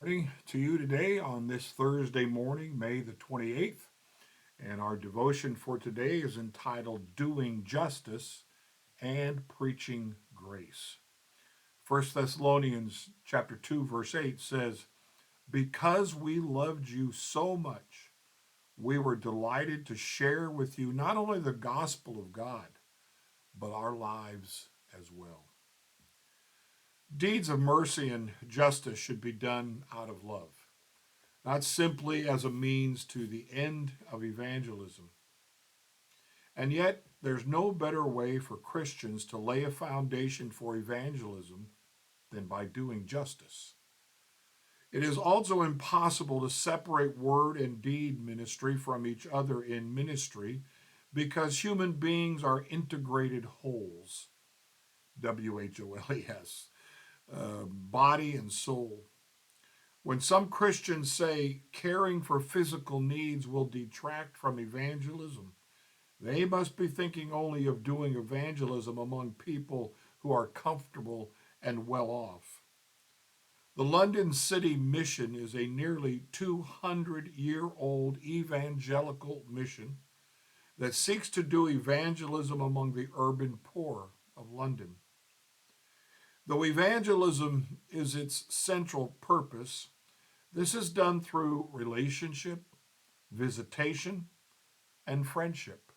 Morning to you today on this Thursday morning, May the 28th. And our devotion for today is entitled Doing Justice and Preaching Grace. First Thessalonians chapter 2 verse 8 says, "Because we loved you so much, we were delighted to share with you not only the gospel of God, but our lives as well." Deeds of mercy and justice should be done out of love, not simply as a means to the end of evangelism. And yet, there's no better way for Christians to lay a foundation for evangelism than by doing justice. It is also impossible to separate word and deed ministry from each other in ministry because human beings are integrated wholes. WHOLES, body and soul. When some Christians say caring for physical needs will detract from evangelism, they must be thinking only of doing evangelism among people who are comfortable and well off. The London City Mission is a nearly 200-year-old evangelical mission that seeks to do evangelism among the urban poor of London. Though evangelism is its central purpose, this is done through relationship, visitation, and friendship.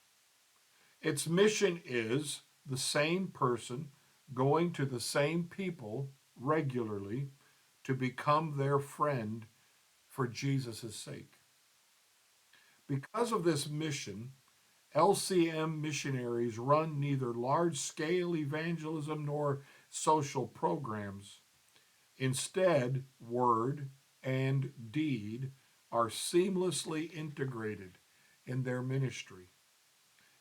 Its mission is the same person going to the same people regularly to become their friend for Jesus' sake. Because of this mission, LCM missionaries run neither large scale evangelism nor social programs. Instead, word and deed are seamlessly integrated in their ministry,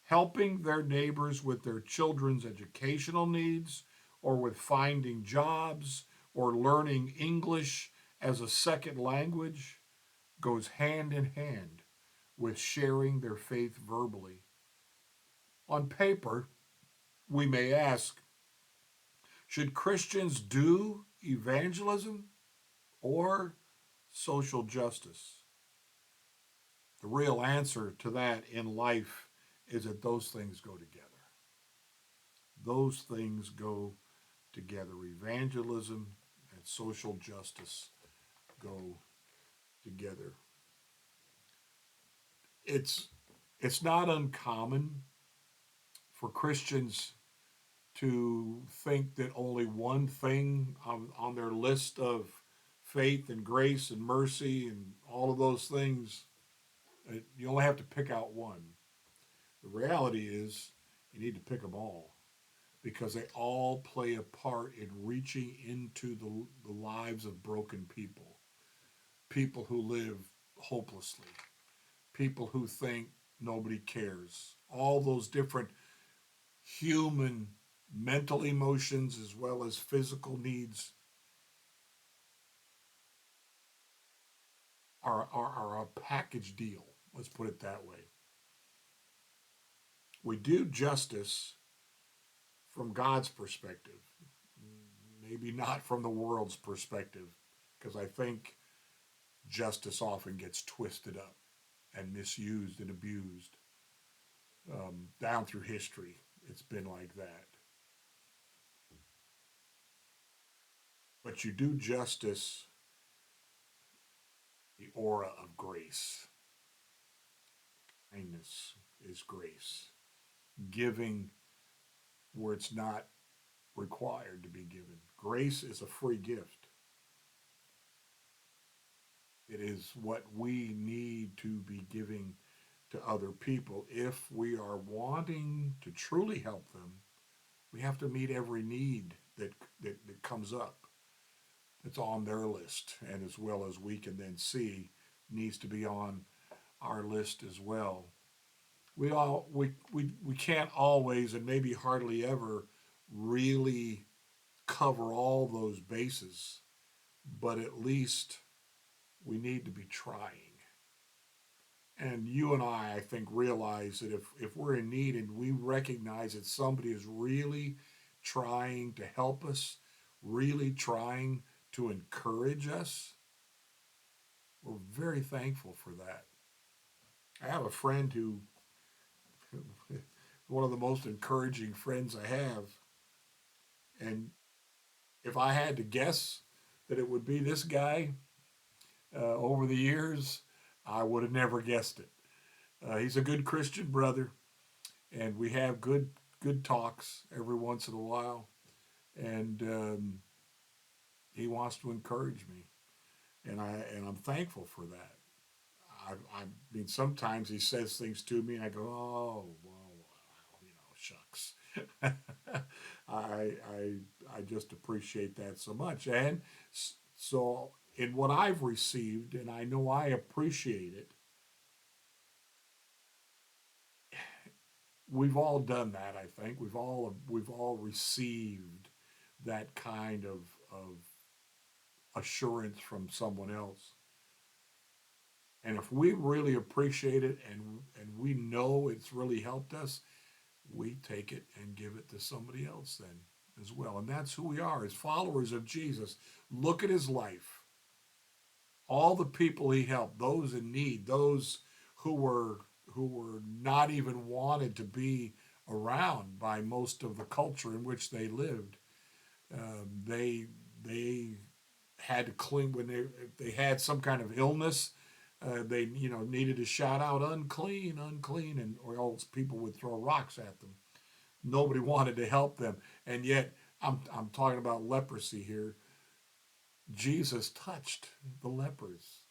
helping their neighbors with their children's educational needs or with finding jobs or learning English as a second language goes hand in hand with sharing their faith verbally. On paper, we may ask, should Christians do evangelism or social justice? The real answer to that in life is that those things go together. Those things go together. Evangelism and social justice go together. It's it's not uncommon for Christians to think that only one thing on their list of faith and grace and mercy and all of those things, you only have to pick out one. The reality is you need to pick them all because they all play a part in reaching into the lives of broken people, people who live hopelessly, people who think nobody cares, all those different human mental emotions as well as physical needs are a package deal. Let's put it that way. We do justice from God's perspective, maybe not from the world's perspective, because I think justice often gets twisted up and misused and abused. Down through history, it's been like that. But you do justice the aura of grace. Kindness is grace. Giving where it's not required to be given. Grace is a free gift. It is what we need to be giving to other people. If we are wanting to truly help them, we have to meet every need that comes up that's on their list, and as well as we can then see needs to be on our list as well. We can't always and maybe hardly ever really cover all those bases, but at least we need to be trying. And you and I think, realize that if we're in need and we recognize that somebody is really trying to help us, really trying to encourage us, We're very thankful for that. I have a friend who, one of the most encouraging friends I have, and if I had to guess that it would be this guy over the years, I would have never guessed it. He's a good Christian brother, and we have good talks every once in a while, and he wants to encourage me, and I'm thankful for that. I mean, sometimes he says things to me, and I go, "Oh, well, shucks." I just appreciate that so much, and so in what I've received, and I know I appreciate it. We've all done that. I think we've all received that kind of assurance from someone else. And if we really appreciate it and we know it's really helped us, we take it and give it to somebody else then as well. And that's who we are as followers of Jesus. Look at his life. All the people he helped, those in need, those who were not even wanted to be around by most of the culture in which they lived. They had to cling when they had some kind of illness. They needed to shout out unclean, unclean, and or else people would throw rocks at them. Nobody wanted to help them, and yet I'm talking about leprosy here. Jesus touched the lepers.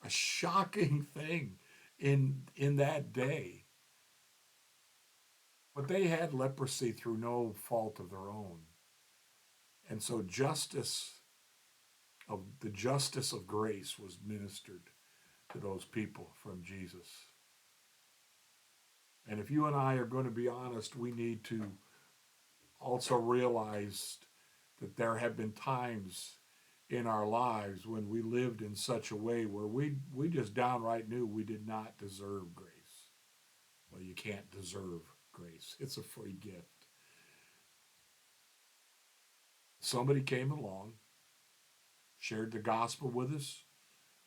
A shocking thing in that day, but they had leprosy through no fault of their own, and so justice of grace was ministered to those people from Jesus. And if you and I are going to be honest, we need to also realize that there have been times in our lives when we lived in such a way where we just downright knew we did not deserve grace. Well, you can't deserve grace, it's a free gift. Somebody came along, shared the gospel with us,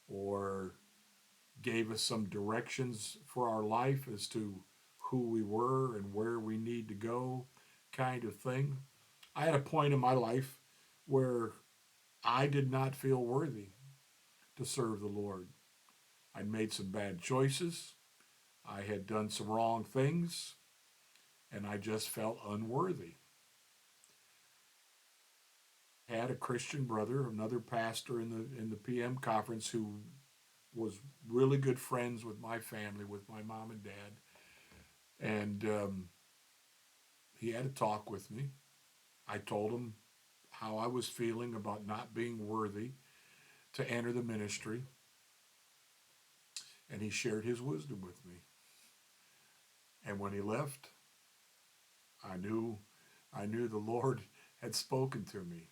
or gave us some directions for our life as to who we were and where we need to go, kind of thing. I had a point in my life where I did not feel worthy to serve the Lord. I'd made some bad choices, I had done some wrong things, and I just felt unworthy. I had a Christian brother, another pastor in the PM conference, who was really good friends with my family, with my mom and dad, and he had a talk with me. I told him how I was feeling about not being worthy to enter the ministry, and he shared his wisdom with me. And when he left, I knew I knew the Lord had spoken to me.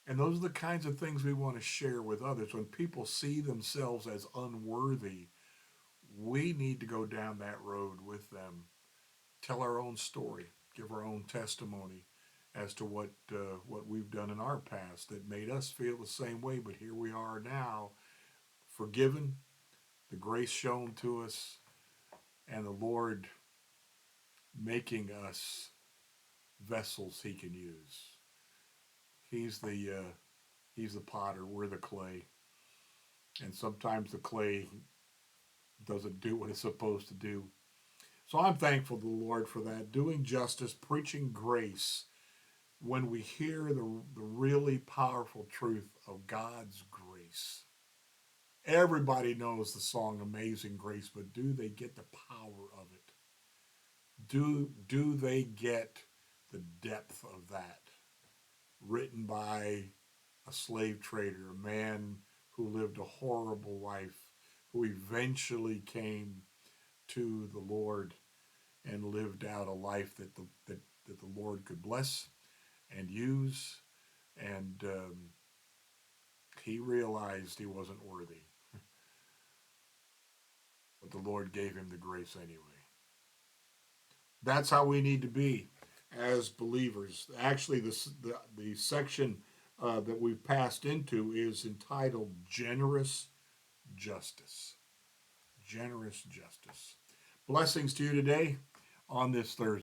And those are the kinds of things we want to share with others. When people see themselves as unworthy, we need to go down that road with them, tell our own story, give our own testimony as to what we've done in our past that made us feel the same way. But here we are now, forgiven, the grace shown to us, and the Lord making us vessels He can use. He's He's the potter, we're the clay, and sometimes the clay doesn't do what it's supposed to do. So I'm thankful to the Lord for that. Doing justice, preaching grace, when we hear the really powerful truth of God's grace. Everybody knows the song Amazing Grace, but do they get the power of it? Do they get the depth of that? Written by a slave trader, a man who lived a horrible life, who eventually came to the Lord and lived out a life that the Lord could bless and use. And he realized he wasn't worthy, but the Lord gave him the grace anyway. That's how we need to be as believers. Actually, the section that we've passed into is entitled Generous Justice. Generous Justice. Blessings to you today on this Thursday.